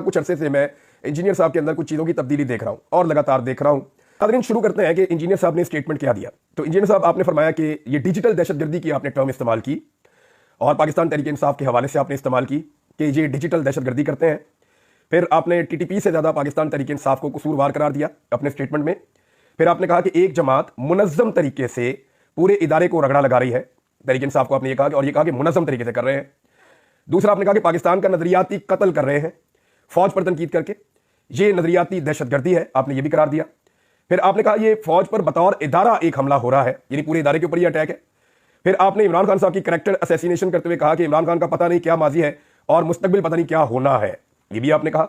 کچھ عرصے سے میں انجینئر صاحب کے اندر کچھ چیزوں کی تبدیلی دیکھ رہا ہوں اور لگاتار دیکھ رہا ہوں. ناظرین شروع کرتے ہیں کہ انجینئر صاحب نے اسٹیٹمنٹ کیا دیا. تو انجینئر صاحب آپ نے فرمایا کہ یہ ڈیجیٹل دہشت گردی کی آپ نے ٹرم استعمال کی اور پاکستان تحریک انصاف کے حوالے سے آپ نے استعمال کی کہ یہ ڈیجیٹل دہشت گردی کرتے ہیں. پھر آپ نے ٹی ٹی پی سے زیادہ پاکستان تحریک انصاف کو قصوروار قرار دیا اپنے اسٹیٹمنٹ میں. پھر آپ نے کہا کہ ایک جماعت منظم طریقے سے پورے ادارے کو رگڑا لگا رہی ہے. تحریک انصاف کو آپ نے یہ کہا اور یہ کہا کہ منظم طریقے سے کر رہے ہیں. دوسرا آپ نے کہا کہ پاکستان کا نظریاتی قتل کر رہے ہیں فوج پر تنقید کر کے. یہ نظریاتی دہشت گردی ہے, آپ نے یہ بھی قرار دیا. پھر آپ نے کہا یہ فوج پر بطور ادارہ ایک حملہ ہو رہا ہے, یعنی پورے ادارے کے اوپر یہ اٹیک ہے. پھر آپ نے عمران خان صاحب کی کریکٹر اسیسینیشن کرتے ہوئے کہا کہ عمران خان کا پتہ نہیں کیا ماضی ہے اور مستقبل پتہ نہیں کیا ہونا ہے, یہ بھی آپ نے کہا.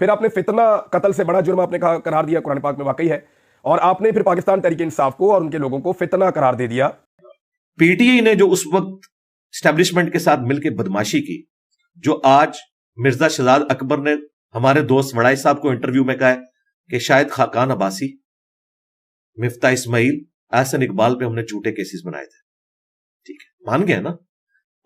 پھر آپ نے فتنہ قتل سے بڑا جرم آپ نے کہا قرار دیا, قرآن پاک میں واقعی ہے, اور آپ نے پھر پاکستان تحریک انصاف کو اور ان کے لوگوں کو فتنہ قرار دے دیا. پی ٹی آئی نے جو اس وقت اسٹیبلشمنٹ کے ساتھ مل کے بدماشی کی, جو آج مرزا شہزاد اکبر نے ہمارے دوست وڑائی صاحب کو انٹرویو میں کہا ہے کہ شاید خاقان عباسی, مفتاح اسماعیل, احسن اقبال پہ ہم نے جھوٹے کیسز بنائے تھے. ٹھیک ہے, مان گئے نا.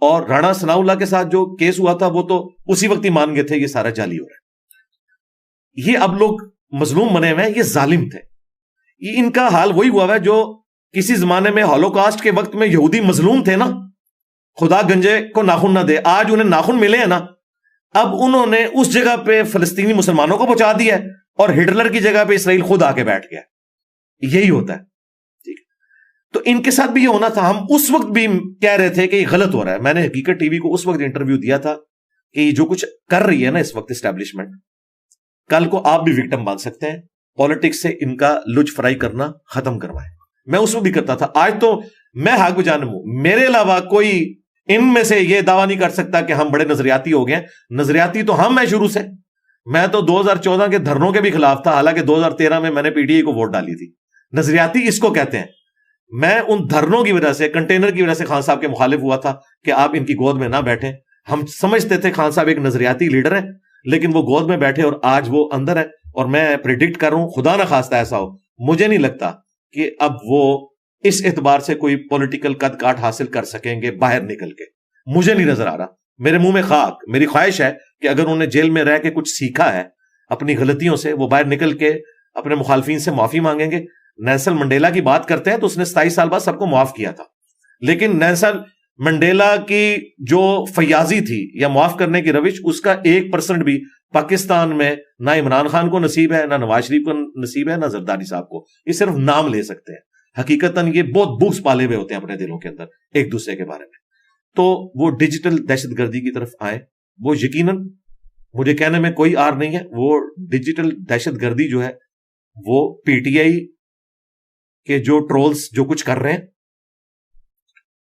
اور رانا ثناء اللہ کے ساتھ جو کیس ہوا تھا وہ تو اسی وقت ہی مان گئے تھے یہ سارا جعلی ہو رہا ہے. یہ اب لوگ مظلوم بنے ہوئے ہیں, یہ ظالم تھے. یہ ان کا حال وہی ہوا ہے جو کسی زمانے میں ہولوکاسٹ کے وقت میں یہودی مظلوم تھے نا, خدا گنجے کو ناخن نہ دے, آج انہیں ناخن ملے ہیں نا, اب انہوں نے اس جگہ پہ فلسطینی مسلمانوں کو پہنچا دیا ہے اور ہٹلر کی جگہ پہ اسرائیل خود آ کے بیٹھ گیا. یہی ہوتا ہے. ٹھیک ہے, تو ان کے ساتھ بھی یہ ہونا تھا. ہم اس وقت بھی کہہ رہے تھے کہ یہ غلط ہو رہا ہے. میں نے حقیقت ٹی وی کو اس وقت انٹرویو دیا تھا کہ یہ جو کچھ کر رہی ہے نا اس وقت اسٹیبلشمنٹ, کل کو آپ بھی وکٹم بن سکتے ہیں. پالیٹکس سے ان کا لج فرائی کرنا ختم کروائیں. میں اس وقت بھی کرتا تھا, آج تو میں حق بجانب ہوں. میرے علاوہ کوئی ان میں سے یہ دعویٰ نہیں کر سکتا کہ ہم بڑے نظریاتی ہو گئے ہیں. نظریاتی تو ہم ہیں شروع سے. میں تو 2014 کے دھرنوں کے بھی خلاف تھا, حالانکہ 2013 میں نے پی ٹی آئی کو ووٹ ڈالی تھی. نظریاتی اس کو کہتے ہیں. میں ان دھرنوں کی وجہ سے, کنٹینر کی وجہ سے خان صاحب کے مخالف ہوا تھا کہ آپ ان کی گود میں نہ بیٹھیں. ہم سمجھتے تھے خان صاحب ایک نظریاتی لیڈر ہے, لیکن وہ گود میں بیٹھے اور آج وہ اندر ہے. اور میں پریڈکٹ کر رہا ہوں, خدا نہ خواستہ ایسا ہو, مجھے نہیں لگتا کہ اب وہ اس اعتبار سے کوئی پولیٹیکل قد کاٹ حاصل کر سکیں گے باہر نکل کے. مجھے نہیں نظر آ رہا. میرے منہ میں خاک. میری خواہش ہے کہ اگر انہوں نے جیل میں رہ کے کچھ سیکھا ہے اپنی غلطیوں سے, وہ باہر نکل کے اپنے مخالفین سے معافی مانگیں گے. نیلسن منڈیلا کی بات کرتے ہیں تو اس نے 27 سال بعد سب کو معاف کیا تھا, لیکن نیلسن منڈیلا کی جو فیاضی تھی یا معاف کرنے کی روش, اس کا 1% بھی پاکستان میں نہ عمران خان کو نصیب ہے, نہ نواز شریف کو نصیب ہے, نہ زرداری صاحب کو. یہ صرف نام لے سکتے ہیں. حقیقتاً یہ بہت بغض پالے ہوئے ہوتے ہیں اپنے دلوں کے اندر ایک دوسرے کے بارے میں. تو وہ ڈیجیٹل دہشت گردی کی طرف آئے, وہ یقیناً مجھے کہنے میں کوئی آر نہیں ہے. وہ ڈیجیٹل دہشت گردی جو ہے وہ پی ٹی آئی کے جو ٹرولز جو کچھ کر رہے ہیں,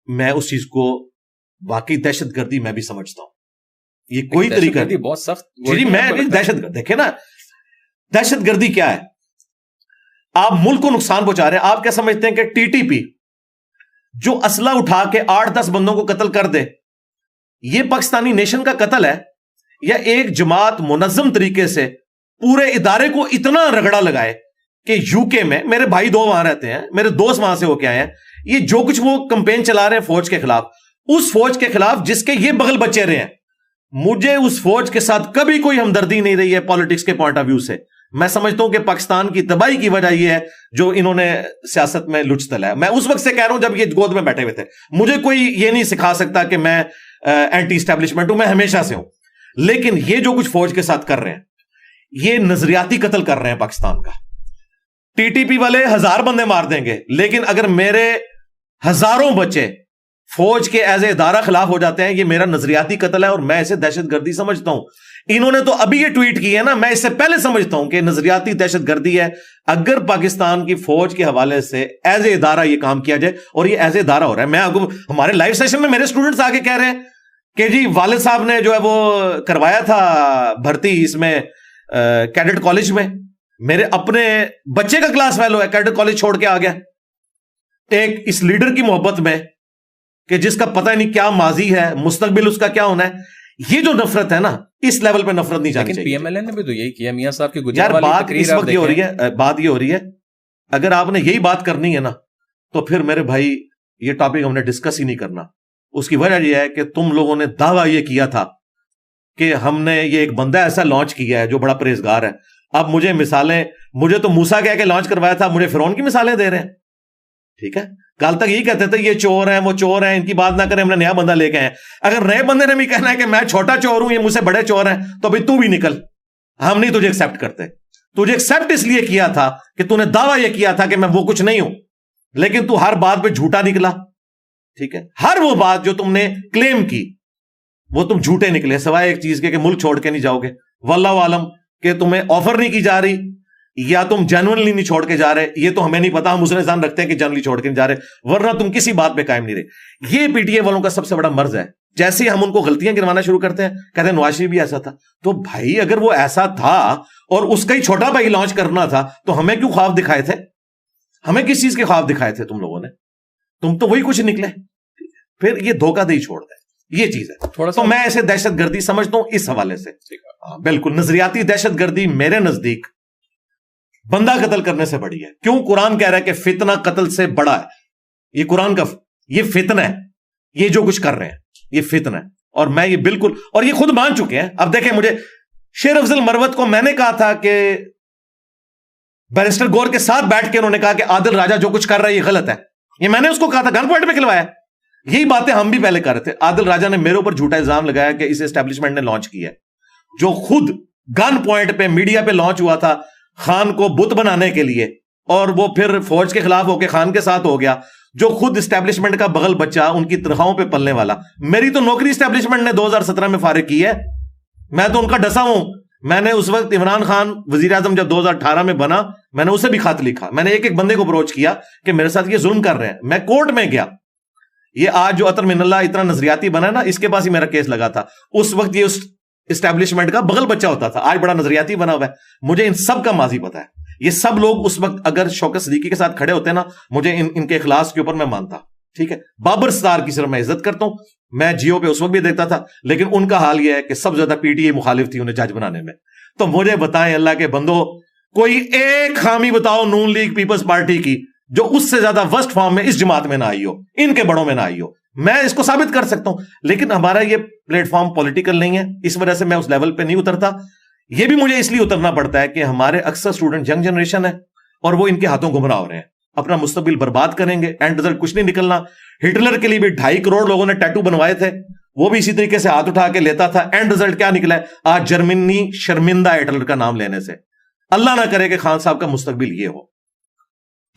میں اس چیز کو واقعی دہشت گردی میں بھی سمجھتا ہوں. یہ کوئی طریقہ نہیں, بہت سخت. جی میں دہشت گرد دیکھیں نا, دہشت گردی کیا ہے؟ آپ ملک کو نقصان پہنچا رہے ہیں. آپ کیا سمجھتے ہیں کہ ٹی ٹی پی جو اسلحہ اٹھا کے 8-10 بندوں کو قتل کر دے, یہ پاکستانی نیشن کا قتل ہے؟ یا ایک جماعت منظم طریقے سے پورے ادارے کو اتنا رگڑا لگائے کہ یو کے میں, میرے بھائی 2 وہاں رہتے ہیں, میرے دوست وہاں سے ہو کے آئے ہیں, یہ جو کچھ وہ کمپین چلا رہے ہیں فوج کے خلاف, اس فوج کے خلاف جس کے یہ بغل بچے رہے ہیں, مجھے اس فوج کے ساتھ کبھی کوئی ہمدردی نہیں رہی ہے پالیٹکس کے پوائنٹ آف ویو سے. میں سمجھتا ہوں کہ پاکستان کی تباہی کی وجہ یہ ہے جو انہوں نے سیاست میں لچ تلا ہے. میں اس وقت سے کہہ رہا ہوں جب یہ گود میں بیٹھے ہوئے تھے. مجھے کوئی یہ نہیں سکھا سکتا کہ میں اینٹی اسٹیبلشمنٹ ہوں, میں ہمیشہ سے ہوں. لیکن یہ جو کچھ فوج کے ساتھ کر رہے ہیں, یہ نظریاتی قتل کر رہے ہیں پاکستان کا. ٹی ٹی پی والے 1000 بندے مار دیں گے, لیکن اگر میرے ہزاروں بچے فوج کے ایز اے ادارہ خلاف ہو جاتے ہیں, یہ میرا نظریاتی قتل ہے اور میں اسے دہشت گردی سمجھتا ہوں. انہوں نے تو ابھی یہ ٹویٹ کی ہے نا, میں اس سے پہلے سمجھتا ہوں کہ نظریاتی دہشت گردی ہے. اگر پاکستان کی فوج کے حوالے سے ایز اے ادارہ یہ کام کیا جائے, اور یہ ایز اے ادارہ ہو رہا ہے. میں آپ کو ہمارے لائیو سیشن میں میرے اسٹوڈنٹس آگے کہہ رہے ہیں کہ جی والد صاحب نے جو ہے وہ کروایا تھا بھرتی اس میں کیڈٹ کالج میں, میرے اپنے بچے کا کلاس فیلو ہے, کیڈٹ کالج چھوڑ کے آ گیا ایک اس لیڈر کی محبت میں کہ جس کا پتہ نہیں کیا ماضی ہے, مستقبل اس کا کیا ہونا ہے. یہ جو نفرت ہے نا, اس لیول پہ نفرت نہیں جانی چاہیے. پی ایم ایل این نے بھی تو یہی کیا میاں صاحب کی یار. بات اس وقت یہ ہو رہی ہے, بات یہ ہو رہی ہے, اگر آپ نے یہی بات کرنی ہے نا تو پھر میرے بھائی یہ ٹاپک ہم نے ڈسکس ہی نہیں کرنا. اس کی وجہ یہ ہے کہ تم لوگوں نے دعویٰ یہ کیا تھا کہ ہم نے یہ ایک بندہ ایسا لانچ کیا ہے جو بڑا پرہیزگار ہے. اب مجھے مثالیں, مجھے تو موسیٰ کہہ کے لانچ کروایا تھا, مجھے فرعون کی مثالیں دے رہے ہیں. ٹھیک ہے, کل تک یہی کہتے تھے یہ چور ہیں, وہ چور ہیں, ان کی بات نہ کریں, ہم نے نیا بندہ لے کے آئے. اگر نئے بندے نے بھی کہنا ہے کہ میں چھوٹا چور ہوں, یہ مجھ سے بڑے چور ہیں, تو ابھی تو بھی نکل, ہم نہیں تجھے ایکسپٹ کرتے. تجھے ایکسپٹ اس لیے کیا تھا کہ تو نے دعویٰ یہ کیا تھا کہ میں وہ کچھ نہیں ہوں, لیکن تو ہر بات پہ جھوٹا نکلا. ٹھیک ہے, ہر وہ بات جو تم نے کلیم کی وہ تم جھوٹے نکلے, سوائے ایک چیز کے کہ ملک چھوڑ کے نہیں جاؤ گے. واللہ عالم کہ تمہیں آفر نہیں کی جا رہی یا تم جنرلی نہیں چھوڑ کے جا رہے, یہ تو ہمیں نہیں پتا. ہم اس نے ظن رکھتے ہیں کہ جنرلی چھوڑ کے نہیں جا رہے, ورنہ تم کسی بات پہ قائم نہیں رہے. یہ پی ٹی اے والوں کا سب سے بڑا مرض ہے. جیسے ہی ہم ان کو غلطیاں گنوانا شروع کرتے ہیں, کہتے ہیں نواز شریف بھی ایسا تھا. تو بھائی اگر وہ ایسا تھا اور اس کا ہی چھوٹا بھائی لانچ کرنا تھا, تو ہمیں کیوں خواب دکھائے تھے؟ ہمیں کس چیز کے خواب دکھائے تھے تم لوگوں نے؟ تم تو وہی کچھ نکلے. پھر یہ دھوکہ دہی چھوڑ دیں, یہ چیز ہے. تھوڑا تو میں اسے دہشت گردی سمجھتا ہوں اس حوالے سے. بالکل نظریاتی دہشت گردی میرے نزدیک بندہ قتل کرنے سے بڑی ہے. کیوں؟ قرآن کہہ رہا ہے کہ فتنہ قتل سے بڑا ہے. یہ قرآن کا یہ فتنہ ہے, یہ جو کچھ کر رہے ہیں یہ فتنہ ہے. اور میں یہ بالکل, اور یہ خود مان چکے ہیں. اب دیکھیں, مجھے شیر افضل مروت کو میں نے کہا تھا کہ بیرسٹر گور کے ساتھ بیٹھ کے انہوں نے کہا کہ عادل راجہ جو کچھ کر رہا ہے یہ غلط ہے. یہ میں نے اس کو کہا تھا, گن پوائنٹ پہ کھلوایا. یہی باتیں ہم بھی پہلے کر رہے تھے. عادل راجہ نے میرے اوپر جھوٹا الزام لگایا کہ اس اسٹیبلشمنٹ نے لانچ کیا ہے, جو خود گن پوائنٹ پہ میڈیا پہ لانچ ہوا تھا خان کو بت بنانے کے لیے, اور وہ پھر فوج کے خلاف ہو کے خان کے ساتھ ہو گیا, جو خود اسٹیبلشمنٹ کا بغل بچہ, ان کی تنخواہوں پہ پلنے والا. میری تو نوکری اسٹیبلشمنٹ نے 2017 میں فارغ کی ہے, میں تو ان کا ڈسا ہوں. میں نے اس وقت عمران خان وزیر اعظم جب 2018 میں بنا, میں نے اسے بھی خط لکھا, میں نے ایک ایک بندے کو اپروچ کیا کہ میرے ساتھ یہ ظلم کر رہے ہیں. میں کورٹ میں گیا. یہ آج جو عطر من اللہ اتنا نظریاتی بنا ہے نا, اس کے پاس ہی میرا کیس لگا تھا. اس وقت یہ اس اسٹیبلشمنٹ کا بغل بچہ ہوتا تھا, آج بڑا نظریاتی بنا ہوا ہے. مجھے ان سب کا ماضی پتا ہے. یہ سب لوگ اس وقت اگر شوکت صدیقی کے ساتھ کھڑے ہوتے نا, مجھے ان کے اخلاص کے اوپر میں مانتا. ٹھیک ہے, بابر ستار کی صرف میں عزت کرتا ہوں, میں جیو پہ اس وقت بھی دیکھتا تھا, لیکن ان کا حال یہ ہے کہ سب زیادہ پی ٹی اے مخالف تھی انہیں جج بنانے میں. تو مجھے بتائیں اللہ کے بندو, کوئی ایک خامی بتاؤ نون لیگ پیپلز پارٹی کی جو اس سے زیادہ ورسٹ فارم میں اس جماعت میں نہ آئی ہو, ان کے بڑوں میں نہ آئی ہو. میں اس کو ثابت کر سکتا ہوں, لیکن ہمارا یہ پلیٹ فارم پولیٹیکل نہیں ہے, اس وجہ سے میں اس لیول پہ نہیں اترتا. یہ بھی مجھے اس لیے اترنا پڑتا ہے کہ ہمارے اکثر اسٹوڈنٹ ینگ جنریشن ہے, اور وہ ان کے ہاتھوں گمراہ ہو رہے ہیں, اپنا مستقبل برباد کریں گے, اینڈ رزلٹ کچھ نہیں نکلنا. ہٹلر کے لیے بھی 2.5 کروڑ لوگوں نے ٹیٹو بنوائے تھے, وہ بھی اسی طریقے سے ہاتھ اٹھا کے لیتا تھا. اینڈ رزلٹ کیا نکلا ہے؟ آج جرمنی شرمندہ ہے ہٹلر کا نام لینے سے. اللہ نہ کرے کہ خان صاحب کا مستقبل یہ ہو.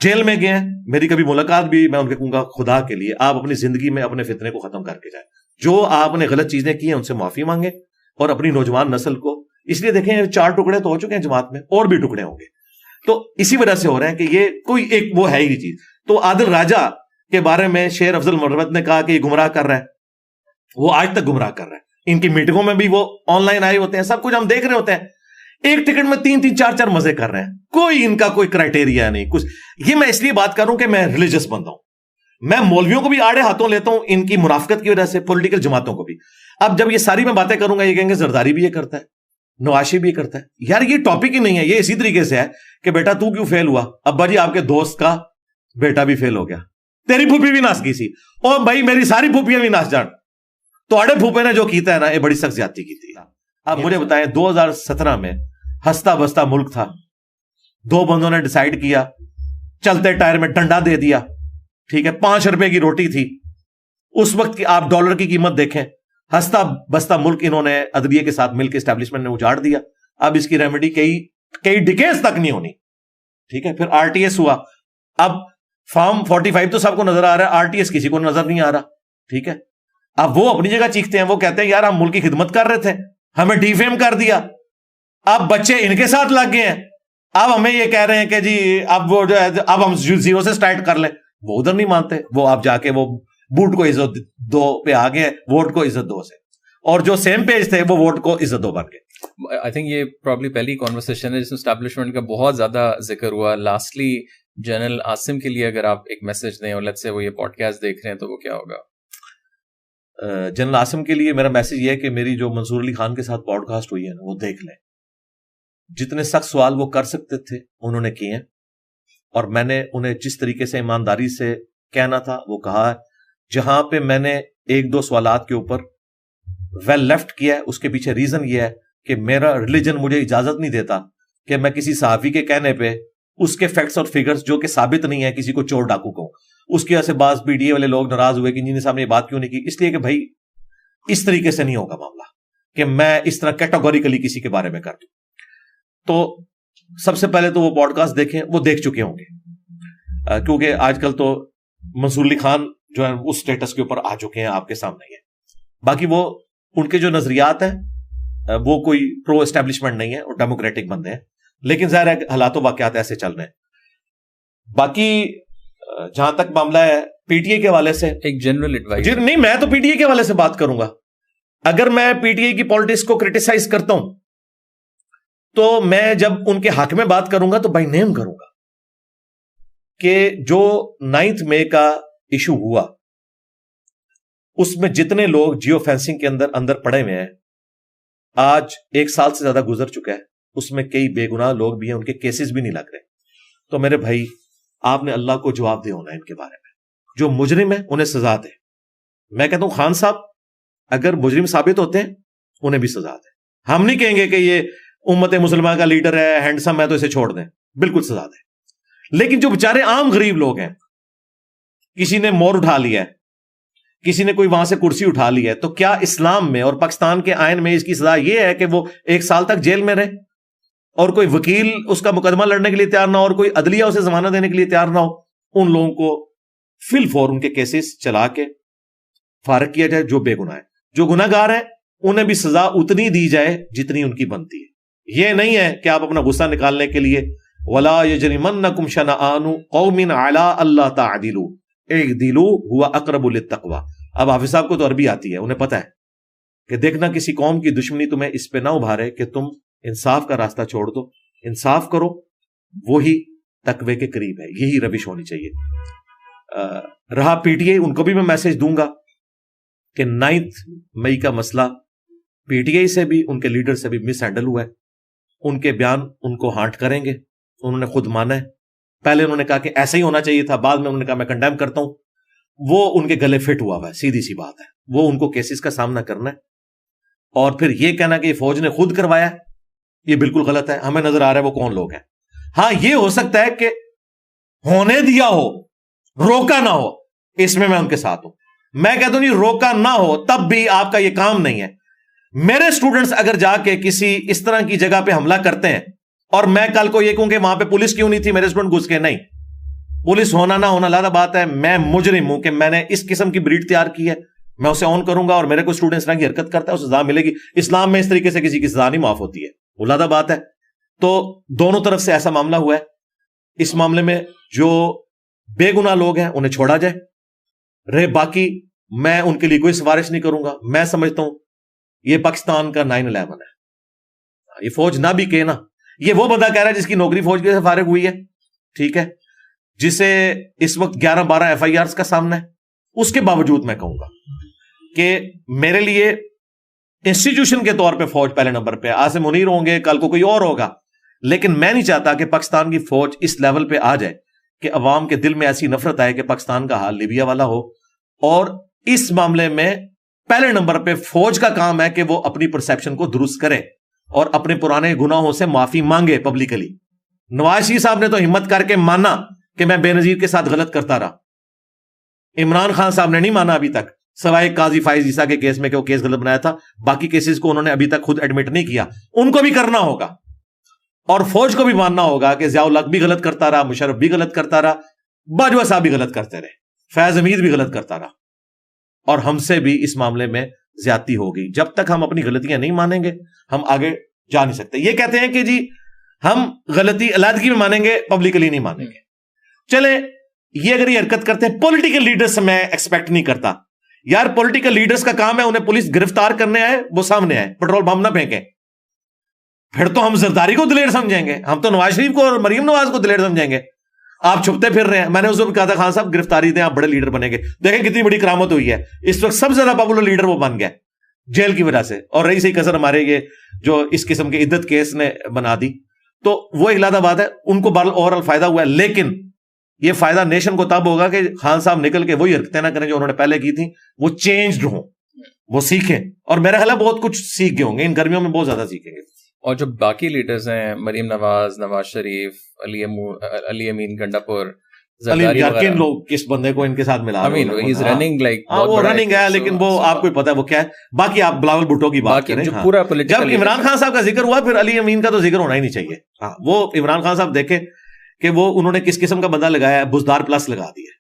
جیل میں گئے ہیں, میری کبھی ملاقات بھی, میں ان کے کہوں گا خدا کے لیے آپ اپنی زندگی میں اپنے فتنے کو ختم کر کے جائیں. جو آپ نے غلط چیزیں کی ہیں ان سے معافی مانگیں, اور اپنی نوجوان نسل کو, اس لیے دیکھیں 4 ٹکڑے تو ہو چکے ہیں جماعت میں, اور بھی ٹکڑے ہوں گے. تو اسی وجہ سے ہو رہے ہیں کہ یہ کوئی ایک وہ ہے ہی چیز. تو عادل راجہ کے بارے میں شیر افضل مروت نے کہا کہ یہ گمراہ کر رہا ہے, وہ آج تک گمراہ کر رہا ہے. ان کی میٹنگوں میں بھی وہ آن لائن آئے ہوتے ہیں, سب کچھ ہم دیکھ رہے ہوتے ہیں. ایک ٹکٹ میں 3-3 4-4 مزے کر رہے ہیں, کوئی ان کا کوئی کرائٹیریا نہیں کچھ. یہ میں اس لیے بات کر رہا ہوں کہ میں ریلیجس بندہ ہوں, میں مولویوں کو بھی آڑے ہاتھوں لیتا ہوں ان کی منافقت کی وجہ سے, پولیٹیکل جماعتوں کو بھی. اب جب یہ ساری میں باتیں کروں گا, یہ کہیں گے زرداری بھی یہ کرتا ہے, نواز شریف بھی یہ کرتا ہے. یار یہ ٹاپک ہی نہیں ہے. یہ اسی طریقے سے ہے کہ بیٹا تو کیوں فیل ہوا؟ ابا جی آپ کے دوست کا بیٹا بھی فیل ہو گیا, تیری پھوپھی بھی ناس کی سی, اور بھائی میری ساری پھوپھیاں بھی ناس جان. تو اڑے پھوپے نے جو کیتا ہے نا, یہ بڑی سخت زیادتی کی تھی. اب مجھے بتائیں 2017 میں ہستا بستا ملک تھا, 2 بندوں نے ڈیسائیڈ کیا, چلتے ٹائر میں ڈنڈا دے دیا. ٹھیک ہے, 5 روپے کی روٹی تھی اس وقت کی, آپ ڈالر کی قیمت دیکھیں. ہستا بستا ملک انہوں نے عدلیے کے ساتھ مل کے اسٹیبلشمنٹ نے اجاڑ دیا. اب اس کی ریمیڈی کئی ڈیکیز تک نہیں ہونی. ٹھیک ہے, پھر آر ٹی ایس ہوا. اب فارم 45 تو سب کو نظر آ رہا ہے, آر ٹی ایس کسی کو نظر نہیں آ رہا. ٹھیک ہے, اب وہ اپنی جگہ چیختے ہیں, وہ کہتے ہیں یار ہم ملک کی خدمت کر رہے تھے, ہمیں ڈی فیم کر دیا, اب بچے ان کے ساتھ لگ گئے ہیں, اب ہمیں یہ کہہ رہے ہیں کہ جی اب وہ جو ہے اب ہم 0 سے سٹارٹ کر لیں. وہ ادھر نہیں مانتے, وہ آپ جا کے وہ بوٹ کو عزت دو پہ آ گئے, ووٹ کو عزت دو سے, اور جو سیم پیج تھے وہ ووٹ کو عزت دو بن گئے. آئی تھنک یہ پرابلی پہلی کانورسیشن ہے جس میں اسٹیبلشمنٹ کا بہت زیادہ ذکر ہوا. لاسٹلی جنرل عاصم کے لیے اگر آپ ایک میسج دیں, اور لیٹس سے وہ یہ پوڈ کاسٹ دیکھ رہے ہیں, تو وہ کیا ہوگا؟ جنرل عاصم کے لیے میرا میسج یہ ہے کہ میری جو منصور علی خان کے ساتھ پوڈ کاسٹ ہوئی ہے نا, وہ دیکھ لیں. جتنے سخت سوال وہ کر سکتے تھے انہوں نے کیے ہیں, اور میں نے انہیں جس طریقے سے ایمانداری سے کہنا تھا وہ کہا ہے. جہاں پہ میں نے 1-2 سوالات کے اوپر ویل لیفٹ کیا ہے. اس کے پیچھے ریزن یہ ہے کہ میرا ریلیجن مجھے اجازت نہیں دیتا کہ میں کسی صحافی کے کہنے پہ اس کے فیکٹس اور فگرز جو کہ ثابت نہیں ہے کسی کو چور ڈاکو کہوں. اس کی وجہ سے بعض پی ٹی اے والے لوگ ناراض ہوئے کہ انجینئر صاحب نے یہ بات کیوں نہیں کی. اس لیے کہ بھائی اس طریقے سے نہیں ہوگا معاملہ کہ میں اس طرح کیٹاگوریکلی کسی کے بارے میں کر دوں. تو سب سے پہلے تو وہ پوڈ کاسٹ دیکھیں, وہ دیکھ چکے ہوں گے کیونکہ آج کل تو منصور علی خان جو ہے اس سٹیٹس کے اوپر آ چکے ہیں, آپ کے سامنے ہے. باقی وہ ان کے جو نظریات ہیں وہ کوئی پرو اسٹیبلشمنٹ نہیں ہے اور ڈیموکریٹک بندے ہیں, لیکن ظاہر ہے حالات و واقعات ایسے چل رہے ہیں. باقی جہاں تک معاملہ ہے پی ٹی اے کے حوالے سے ایک جنرل ایڈوائز نہیں, میں تو پی ٹی اے کے حوالے سے بات کروں گا. اگر میں پی ٹی اے کی پالیٹکس کو کرٹیسائز کرتا ہوں تو میں جب ان کے حق میں بات کروں گا تو بائی نیم کروں گا کہ جو 9 مئی کا ایشو ہوا اس میں جتنے لوگ جیو فینسنگ کے اندر پڑے ہوئے ہیں, آج 1 سال سے زیادہ گزر چکا ہے, اس میں کئی بے گناہ لوگ بھی ہیں, ان کے کیسز بھی نہیں لگ رہے. تو میرے بھائی آپ نے اللہ کو جواب دے ہونا ہے ان کے بارے میں. جو مجرم ہیں انہیں سزا دے. میں کہتا ہوں خان صاحب اگر مجرم ثابت ہوتے ہیں انہیں بھی سزا دے. ہم نہیں کہیں گے کہ یہ امت مسلمہ کا لیڈر ہے, ہینڈسم ہے تو اسے چھوڑ دیں, بالکل سزا دیں. لیکن جو بیچارے عام غریب لوگ ہیں, کسی نے مور اٹھا لیا ہے, کسی نے کوئی وہاں سے کرسی اٹھا لی ہے, تو کیا اسلام میں اور پاکستان کے آئین میں اس کی سزا یہ ہے کہ وہ 1 سال تک جیل میں رہے اور کوئی وکیل اس کا مقدمہ لڑنے کے لیے تیار نہ ہو اور کوئی عدلیہ اسے ضمانت دینے کے لیے تیار نہ ہو؟ ان لوگوں کو فی الفور ان کے کیسز چلا کے فارغ کیا جائے جو بے گناہ ہے. جو گناہ گار ہیں انہیں بھی سزا اتنی دی جائے جتنی ان کی بنتی ہے. یہ نہیں ہے کہ آپ اپنا غصہ نکالنے کے لیے وَلَا يَجْرِمَنَّكُمْ شَنَآنُ قَوْمٍ عَلَىٰ أَلَّا تَعْدِلُوا اعْدِلُوا هُوَ أَقْرَبُ لِلتَّقْوَىٰ. اب حافظ صاحب کو تو عربی آتی ہے, انہیں پتا ہے کہ دیکھنا کسی قوم کی دشمنی تمہیں اس پہ نہ ابھارے کہ تم انصاف کا راستہ چھوڑ دو. انصاف کرو, وہی تقوی کے قریب ہے. یہی روش ہونی چاہیے. رہا پی ٹی اے, ان کو بھی میں میسج دوں گا کہ 9 مئی کا مسئلہ پی ٹی اے سے بھی ان کے لیڈر سے بھی مس ہینڈل ہوا ہے. ان کے بیان ان کو ہانٹ کریں گے, انہوں نے خود مانا ہے. پہلے انہوں نے کہا کہ ایسا ہی ہونا چاہیے تھا, بعد میں انہوں نے کہا میں کنڈیم کرتا ہوں. وہ ان کے گلے فٹ ہوا ہے, سیدھی سی بات ہے. وہ ان کو کیسز کا سامنا کرنا ہے, اور پھر یہ کہنا کہ یہ فوج نے خود کروایا یہ بالکل غلط ہے. ہمیں نظر آ رہا ہے وہ کون لوگ ہیں. ہاں یہ ہو سکتا ہے کہ ہونے دیا ہو, روکا نہ ہو, اس میں ان کے ساتھ ہوں. میں کہتا ہوں روکا نہ ہو تب بھی آپ کا یہ کام نہیں ہے. میرے اسٹوڈنٹس اگر جا کے کسی اس طرح کی جگہ پہ حملہ کرتے ہیں اور میں کل کو یہ کہوں کہ وہاں پہ پولیس کیوں نہیں تھی, میرے اسٹوڈنٹ گھس کے, نہیں, پولیس ہونا نہ ہونا علیحدہ بات ہے. میں مجرم ہوں کہ میں نے اس قسم کی بریڈ تیار کی ہے, میں اسے آن کروں گا, اور میرے کوئی اسٹوڈنٹ اس طرح کی حرکت کرتا ہے اسے سزا ملے گی. اسلام میں اس طریقے سے کسی کی سزا نہیں معاف ہوتی ہے, علیحدہ بات ہے. تو دونوں طرف سے ایسا معاملہ ہوا ہے. اس معاملے میں جو بے گناہ لوگ ہیں انہیں چھوڑا جائے. رہے باقی, میں ان کے لیے کوئی سفارش نہیں کروں گا. میں سمجھتا ہوں یہ پاکستان کا 9/11 ہے. یہ فوج نہ بھی کہ نا, یہ وہ بندہ کہہ رہا ہے جس کی نوکری فوج کے سے فارغ ہوئی ہے, ٹھیک ہے, جسے اس وقت 11-12 FIRs کا سامنا ہے. اس کے باوجود میں کہوں گا کہ میرے لیے انسٹیٹیوشن کے طور پہ فوج پہلے نمبر پہ. عاصم منیر ہوں گے, کل کو کوئی اور ہوگا, لیکن میں نہیں چاہتا کہ پاکستان کی فوج اس لیول پہ آ جائے کہ عوام کے دل میں ایسی نفرت آئے کہ پاکستان کا حال لیبیا والا ہو. اور اس معاملے میں پہلے نمبر پہ فوج کا کام ہے کہ وہ اپنی پرسیپشن کو درست کرے اور اپنے پرانے گناہوں سے معافی مانگے پبلکلی. نواز شریف صاحب نے تو ہمت کر کے مانا کہ میں بے نظیر کے ساتھ غلط کرتا رہا. عمران خان صاحب نے نہیں مانا ابھی تک, سوائے قاضی فائز عیسیٰ کے کیس میں کہ وہ کیس غلط بنایا تھا. باقی کیسز کو انہوں نے ابھی تک خود ایڈمٹ نہیں کیا. ان کو بھی کرنا ہوگا, اور فوج کو بھی ماننا ہوگا کہ ضیاء الحق بھی غلط کرتا رہا, مشرف بھی غلط کرتا رہا, باجوہ صاحب بھی غلط کرتے رہے, فیض حمید بھی غلط کرتا رہا, اور ہم سے بھی اس معاملے میں زیادتی ہو گئی. جب تک ہم اپنی غلطیاں نہیں مانیں گے ہم آگے جا نہیں سکتے. یہ کہتے ہیں کہ جی ہم غلطی علیحدگی میں مانیں گے, پبلکلی نہیں مانیں گے. چلیں, یہ اگر یہ حرکت کرتے ہیں پولیٹیکل لیڈرز سے, میں ایکسپیکٹ نہیں کرتا یار. پولیٹیکل لیڈرز کا کام ہے, انہیں پولیس گرفتار کرنے آئے وہ سامنے آئے, پیٹرول بم نہ پھینکیں. پھر تو ہم زرداری کو دلیر سمجھیں گے, ہم تو نواز شریف کو اور مریم نواز کو دلیر سمجھیں گے. آپ چھپتے پھر رہے ہیں. میں نے اس وقت کہا تھا خان صاحب گرفتاری دیں, آپ بڑے لیڈر بنیں گے. دیکھیں کتنی بڑی کرامت ہوئی ہے. اس وقت سب سے زیادہ پاپولر لیڈر وہ بن گیا جیل کی وجہ سے, اور رہی صحیح کسر ہمارے یہ جو اس قسم کے عدت کیس نے بنا دی. تو وہ علیحدہ بات ہے, ان کو اوور آل فائدہ ہوا ہے. لیکن یہ فائدہ نیشن کو تب ہوگا کہ خان صاحب نکل کے وہی حرکتیں نہ کریں جو انہوں نے پہلے کی تھیں, وہ چینجڈ ہوں, وہ سیکھیں, اور میرا خیال ہے بہت کچھ سیکھ گئے ہوں گے, ان گرمیوں میں بہت زیادہ سیکھیں گے. اور جو باقی لیڈرز ہیں, مریم نواز, نواز شریف, علی امین گنڈاپور, زرداری وغیرہ, لوگ کس بندے کو ان کے ساتھ ملا رہے ہیں, رننگ لائک وہ رننگ ہے, لیکن وہ آپ کو پتا ہے وہ کیا ہے. باقی آپ بلاول بھٹو کی بات کریں, پورا جب عمران خان صاحب کا ذکر ہوا پھر علی امین کا تو ذکر ہونا ہی نہیں چاہیے. ہاں, وہ عمران خان صاحب دیکھیں کہ وہ انہوں نے کس قسم کا بندہ لگایا ہے, بزدار پلس لگا دیا.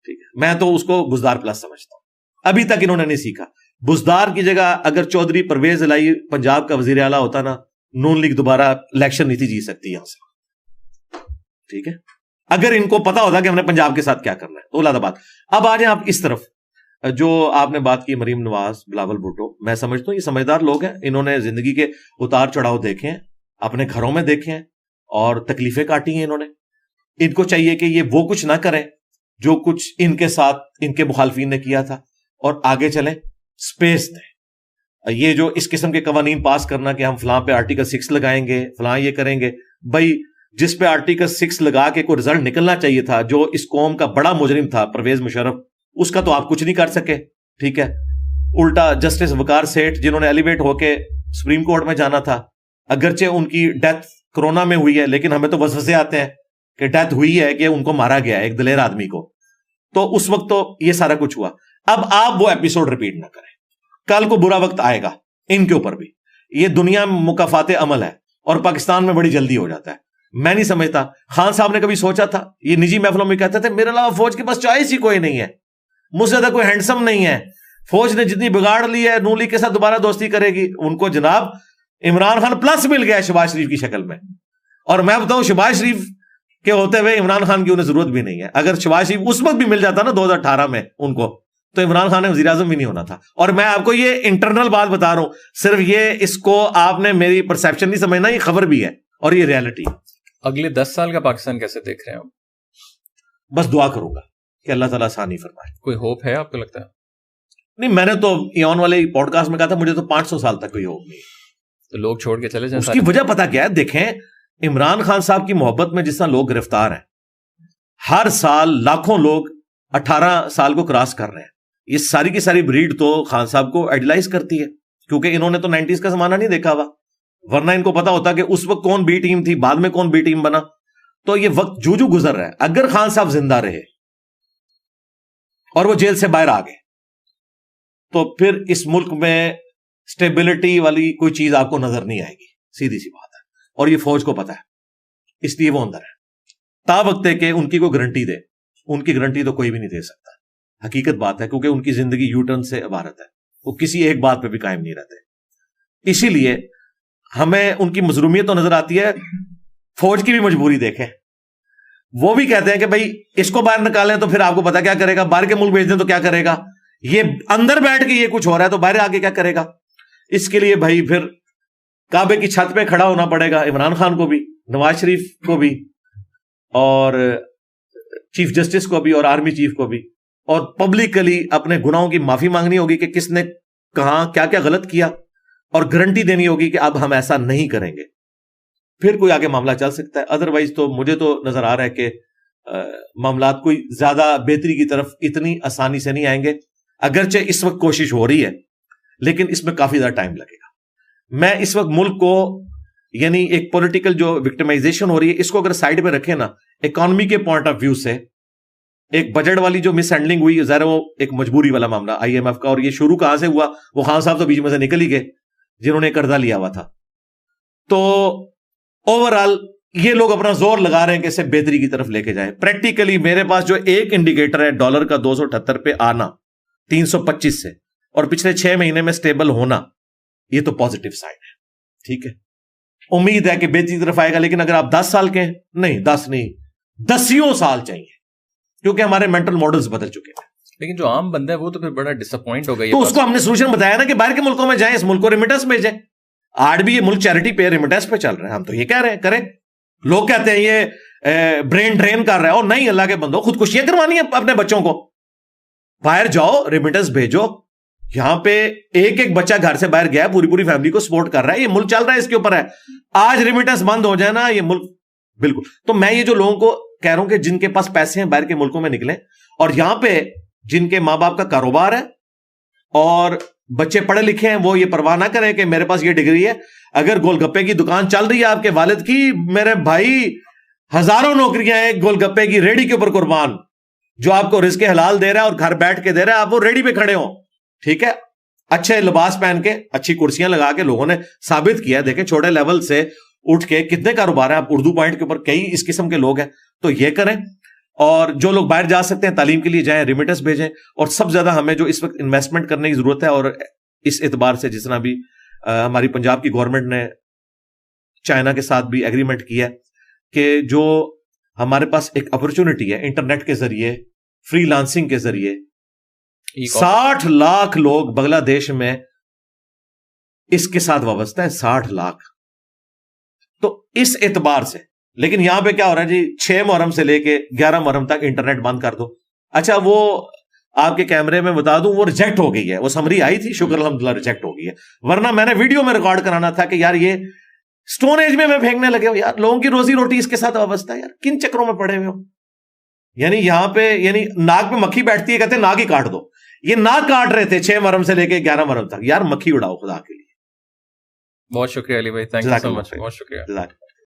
ٹھیک ہے, میں تو اس کو بزدار پلس سمجھتا ہوں. ابھی تک انہوں نے نہیں سیکھا. بزدار کی جگہ اگر چودھری پرویز الہی پنجاب کا وزیر اعلیٰ ہوتا نا, نون لیگ دوبارہ الیکشن نہیں تھی جیت سکتی یہاں سے. ٹھیک ہے, اگر ان کو پتا ہوتا کہ ہم نے پنجاب کے ساتھ کیا کرنا ہے. تو اولاد بات. اب آ جائیں آپ اس طرف, جو آپ نے بات کی مریم نواز, بلاول بھٹو, میں سمجھتا ہوں یہ سمجھدار لوگ ہیں. انہوں نے زندگی کے اتار چڑھاؤ دیکھے ہیں, اپنے گھروں میں دیکھے ہیں, اور تکلیفیں کاٹی ہیں انہوں نے. ان کو چاہیے کہ یہ وہ کچھ نہ کریں جو کچھ ان کے ساتھ ان کے مخالفین نے کیا تھا, اور آگے چلیں, سپیس دیں. یہ جو اس قسم کے قوانین پاس کرنا کہ ہم فلاں پہ آرٹیکل 6 لگائیں گے, فلاں یہ کریں گے, بھائی جس پہ آرٹیکل 6 لگا کے کوئی رزلٹ نکلنا چاہیے تھا, جو اس قوم کا بڑا مجرم تھا پرویز مشرف, اس کا تو آپ کچھ نہیں کر سکے. ٹھیک ہے, الٹا جسٹس وقار سیٹھ جنہوں نے ایلیویٹ ہو کے سپریم کورٹ میں جانا تھا, اگرچہ ان کی ڈیتھ کورونا میں ہوئی ہے, لیکن ہمیں تو وسوسے آتے ہیں کہ ڈیتھ ہوئی ہے کہ ان کو مارا گیا ہے, ایک دلیر آدمی کو. تو اس وقت تو یہ سارا کچھ ہوا. اب آپ وہ ایپیسوڈ ریپیٹ نہ کریں, کل کو برا وقت آئے گا ان کے اوپر بھی. یہ دنیا میں مکافات عمل ہے, اور پاکستان میں بڑی جلدی ہو جاتا ہے. میں نہیں سمجھتا خان صاحب نے کبھی سوچا تھا, یہ نجی محفلوں میں کہتے تھے میرے علاوہ فوج کے پاس چوائس ہی کوئی نہیں ہے, مجھ سے زیادہ کوئی ہینڈسم نہیں ہے, فوج نے جتنی بگاڑ لی ہے نون لیگ کے ساتھ دوبارہ دوستی کرے گی. ان کو جناب عمران خان پلس مل گیا ہے شہباز شریف کی شکل میں, اور میں بتاؤں شہباز شریف کے ہوتے ہوئے عمران خان کی انہیں ضرورت بھی نہیں ہے. اگر شہباز شریف اس وقت بھی مل جاتا نا 2018 میں ان کو, تو عمران خان نے وزیر اعظم بھی نہیں ہونا تھا. اور میں آپ کو یہ انٹرنل بات بتا رہا ہوں, صرف یہ اس کو آپ نے میری پرسیپشن نہیں سمجھنا, یہ خبر بھی ہے اور یہ ریالٹی. اگلے 10 سال کا پاکستان کیسے دیکھ رہے ہیں؟ بس دعا کروں گا کہ اللہ تعالیٰ آسانی فرمائے. کوئی ہوپ ہے آپ کو لگتا ہے؟ نہیں, میں نے تو ایون والے پوڈ کاسٹ میں کہا تھا مجھے تو 500 سال تک کوئی ہوپ نہیں. تو لوگ چھوڑ کے چلے جائیں. اس کی وجہ پتا کیا ہے, دیکھیں عمران خان صاحب کی محبت میں جس طرح لوگ گرفتار ہیں, ہر سال لاکھوں لوگ 18 سال کو کراس کر رہے ہیں. یہ ساری کی ساری بریڈ تو خان صاحب کو ایڈلائز کرتی ہے, کیونکہ انہوں نے تو 90s کا زمانہ نہیں دیکھا ہوا, ورنہ ان کو پتا ہوتا کہ اس وقت کون بی ٹیم تھی, بعد میں کون بی ٹیم بنا. تو یہ وقت جو گزر رہا ہے, اگر خان صاحب زندہ رہے اور وہ جیل سے باہر آ گئے, تو پھر اس ملک میں سٹیبلٹی والی کوئی چیز آپ کو نظر نہیں آئے گی, سیدھی سی بات ہے. اور یہ فوج کو پتا ہے, اس لیے وہ اندر ہے. تا وقت ہے کہ ان کی کوئی گارنٹی دے, ان کی گارنٹی تو کوئی بھی نہیں دے سکتا. حقیقت بات ہے, کیونکہ ان کی زندگی یو ٹرن سے عبارت ہے, وہ کسی ایک بات پہ بھی قائم نہیں رہتے. اسی لیے ہمیں ان کی مظلومیت تو نظر آتی ہے, فوج کی بھی مجبوری دیکھیں. وہ بھی کہتے ہیں کہ بھائی اس کو باہر نکالیں تو پھر آپ کو پتا کیا کرے گا, باہر کے ملک بھیج دیں تو کیا کرے گا, یہ اندر بیٹھ کے یہ کچھ ہو رہا ہے تو باہر آگے کیا کرے گا. اس کے لیے بھائی پھر کعبے کی چھت پہ کھڑا ہونا پڑے گا عمران خان کو بھی, نواز شریف کو بھی, اور چیف جسٹس کو بھی, اور آرمی چیف کو بھی, اور پبلکلی اپنے گناہوں کی معافی مانگنی ہوگی کہ کس نے کہاں کیا کیا غلط کیا, اور گارنٹی دینی ہوگی کہ اب ہم ایسا نہیں کریں گے. پھر کوئی آگے معاملہ چل سکتا ہے. ادروائز تو مجھے تو نظر آ رہا ہے کہ معاملات کوئی زیادہ بہتری کی طرف اتنی آسانی سے نہیں آئیں گے. اگرچہ اس وقت کوشش ہو رہی ہے, لیکن اس میں کافی زیادہ ٹائم لگے گا. میں اس وقت ملک کو, یعنی ایک پولیٹیکل جو وکٹمائزیشن ہو رہی ہے, اس کو اگر سائڈ پہ رکھے نا, اکانومی کے پوائنٹ آف ویو سے ایک بجٹ والی جو مس ہینڈلنگ ہوئی, ظاہر وہ ایک مجبوری والا معاملہ IMF کا, اور یہ شروع کہاں سے ہوا, وہ خان صاحب تو بیچ میں سے نکل ہی گئے جنہوں نے قرضہ لیا ہوا تھا. تو اوور آل یہ لوگ اپنا زور لگا رہے ہیں کہ اسے بہتری کی طرف لے کے جائیں. پریکٹیکلی میرے پاس جو ایک انڈیکیٹر ہے ڈالر کا 278 پہ آنا 325 سے, اور پچھلے 6 مہینے میں سٹیبل ہونا, یہ تو پازیٹیو سائن ہے. ٹھیک ہے, امید ہے کہ بہتری کی طرف آئے گا. لیکن اگر آپ 10 سال کے ہیں, نہیں 10 نہیں 10 سال چاہیے, کیونکہ ہمارے مینٹل ماڈلز بدل چکے ہیں. لیکن جو عام بندہ ہے وہ تو پھر بڑا ڈس اپوائنٹ ہو گئی. تو اس کو ہم نے سولوشن بتایا نا کہ باہر کے ملکوں میں جائیں, اس ملک کو ریمیٹنس بھیجیں. آج بھی یہ ملک چیریٹی پہ ریمیٹنس پہ چل رہا ہے, ہم تو یہ کہہ رہے ہیں کریں. لوگ کہتے ہیں یہ برین ڈرین کر رہا ہے, اور نہیں, اللہ کے بندو, خودکشیاں کروانی ہیں اپنے بچوں کو. باہر جاؤ, ریمیٹنس بھیجو. یہاں پہ ایک ایک بچہ گھر سے باہر گیا, پوری پوری فیملی کو سپورٹ کر رہا ہے. یہ ملک چل رہا ہے, اس کے اوپر ہے. آج ریمیٹنس بند ہو جائے نا یہ ملک, بالکل. تو میں یہ جو لوگوں کو کہہ رہا ہوں کہ جن کے پاس پیسے ہیں باہر کے ملکوں میں نکلیں, اور یہاں پہ جن کے ماں باپ کا کاروبار ہے اور بچے پڑھے لکھے ہیں وہ یہ پرواہ نہ کریں کہ میرے پاس یہ ڈگری ہے. اگر گول گپے کی دکان چل رہی ہے آپ کے والد کی, میرے بھائی ہزاروں نوکریاں ہیں گول گپے کی ریڑھی کے اوپر قربان, جو آپ کو رزق حلال دے رہا ہے اور گھر بیٹھ کے دے رہا ہے, آپ وہ ریڑھی پہ کھڑے ہوں, ٹھیک ہے, اچھے لباس پہن کے, اچھی کرسیاں لگا کے. لوگوں نے ثابت کیا, دیکھیں چھوٹے لیول سے اٹھ کے کتنے کاروبار ہیں. آپ اردو پوائنٹ کے اوپر کئی اس قسم کے لوگ ہیں, تو یہ کریں. اور جو لوگ باہر جا سکتے ہیں تعلیم کے لیے جائیں, ریمیٹنس بھیجیں. اور سب سے زیادہ ہمیں جو اس وقت انویسٹمنٹ کرنے کی ضرورت ہے, اور اس اعتبار سے جس طرح بھی ہماری پنجاب کی گورنمنٹ نے چائنا کے ساتھ بھی ایگریمنٹ کیا کہ جو ہمارے پاس ایک اپرچونٹی ہے انٹرنیٹ کے ذریعے, فری لانسنگ کے ذریعے, 60 لاکھ لوگ بنگلہ دیش میں اس کے ساتھ وابستہ ہیں, 60 لاکھ. تو اس اعتبار سے, لیکن یہاں پہ کیا ہو رہا ہے جی, 6 محرم سے لے کے 11 محرم تک انٹرنیٹ بند کر دو. اچھا وہ آپ کے کیمرے میں بتا دوں وہ ریجیکٹ ہو گئی ہے, وہ سمری آئی تھی, شکر الحمدللہ ریجیکٹ ہو گئی ہے. ورنہ میں نے ویڈیو میں ریکارڈ کرانا تھا کہ یار یہ سٹون ایج میں پھینکنے لگے ہو یار, لوگوں کی روزی روٹی اس کے ساتھ وابستہ ہے یار, کن چکروں میں پڑے ہوئے ہو. یعنی یہاں پہ یعنی ناک پہ مکھی بیٹھتی ہے, کہتے ہیں ناک ہی کاٹ دو. یہ ناک کاٹ رہے تھے 6 محرم سے لے کے 11 محرم تک. یار مکھی اڑاؤ خدا کے لیے. بہت شکریہ علی بھائی, تھینک یو سو مچ, بہت شکریہ.